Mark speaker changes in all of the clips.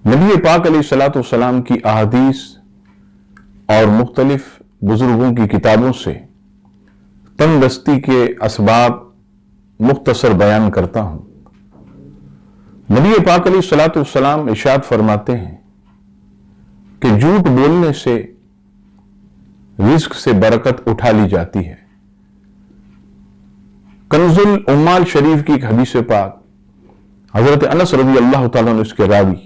Speaker 1: نبی پاک علیہ الصلوۃ والسلام کی احادیث اور مختلف بزرگوں کی کتابوں سے تنگ دستی کے اسباب مختصر بیان کرتا ہوں۔ نبی پاک علیہ الصلوۃ والسلام ارشاد فرماتے ہیں کہ جھوٹ بولنے سے رزق سے برکت اٹھا لی جاتی ہے۔ کنز العمال شریف کی ایک حدیث پاک، حضرت انس رضی اللہ تعالیٰ عنہ اس کے راوی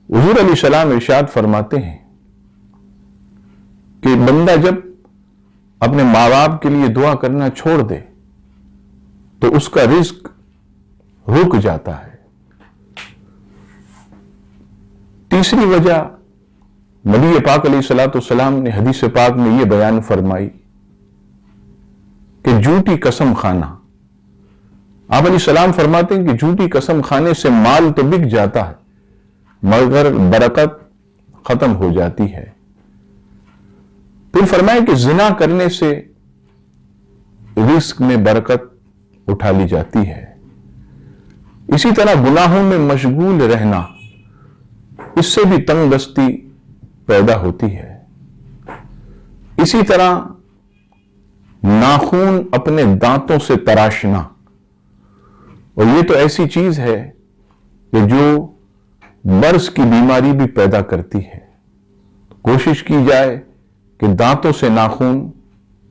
Speaker 1: حضور علیہ السلام ارشاد فرماتے ہیں کہ بندہ جب اپنے ماں باپ کے لیے دعا کرنا چھوڑ دے تو اس کا رزق رک جاتا ہے۔ تیسری وجہ نبی پاک علیہ الصلوۃ والسلام نے حدیث پاک میں یہ بیان فرمائی کہ جھوٹی قسم کھانا، آپ علیہ السلام فرماتے ہیں کہ جھوٹی قسم کھانے سے مال تو بک جاتا ہے مگر برکت ختم ہو جاتی ہے۔ پھر فرمایا کہ زنا کرنے سے رزق میں برکت اٹھا لی جاتی ہے۔ اسی طرح گناہوں میں مشغول رہنا، اس سے بھی تنگ دستی پیدا ہوتی ہے۔ اسی طرح ناخن اپنے دانتوں سے تراشنا، اور یہ تو ایسی چیز ہے کہ جو برس کی بیماری بھی پیدا کرتی ہے۔ کوشش کی جائے کہ دانتوں سے ناخن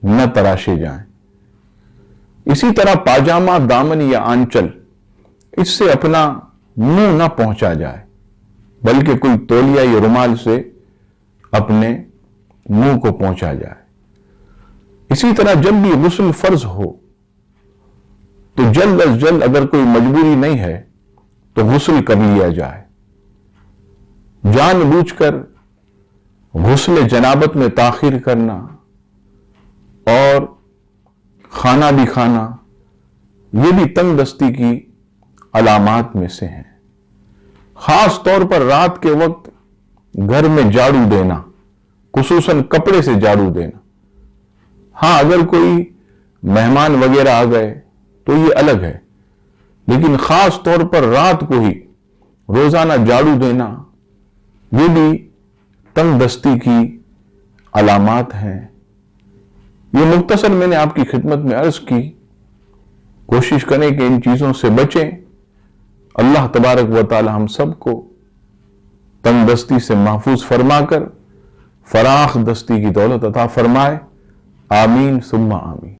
Speaker 1: نہ تراشے جائیں۔ اسی طرح پاجامہ، دامن یا آنچل، اس سے اپنا منہ نہ پہنچا جائے بلکہ کوئی تولیہ یا رومال سے اپنے منہ کو پہنچا جائے۔ اسی طرح جب بھی غسل فرض ہو تو جلد از جلد، اگر کوئی مجبوری نہیں ہے تو غسل کر لیا جائے۔ جان بوجھ کر غسل جنابت میں تاخیر کرنا اور کھانا بھی کھانا، یہ بھی تنگ دستی کی علامات میں سے ہیں۔ خاص طور پر رات کے وقت گھر میں جھاڑو دینا، خصوصاً کپڑے سے جھاڑو دینا۔ ہاں، اگر کوئی مہمان وغیرہ آ گئے تو یہ الگ ہے، لیکن خاص طور پر رات کو ہی روزانہ جھاڑو دینا، یہ بھی تنگ دستی کی علامات ہیں۔ یہ مختصر میں نے آپ کی خدمت میں عرض کی۔ کوشش کریں کہ ان چیزوں سے بچیں۔ اللہ تبارک و تعالی ہم سب کو تنگ دستی سے محفوظ فرما کر فراخ دستی کی دولت عطا فرمائے۔ آمین ثم آمین۔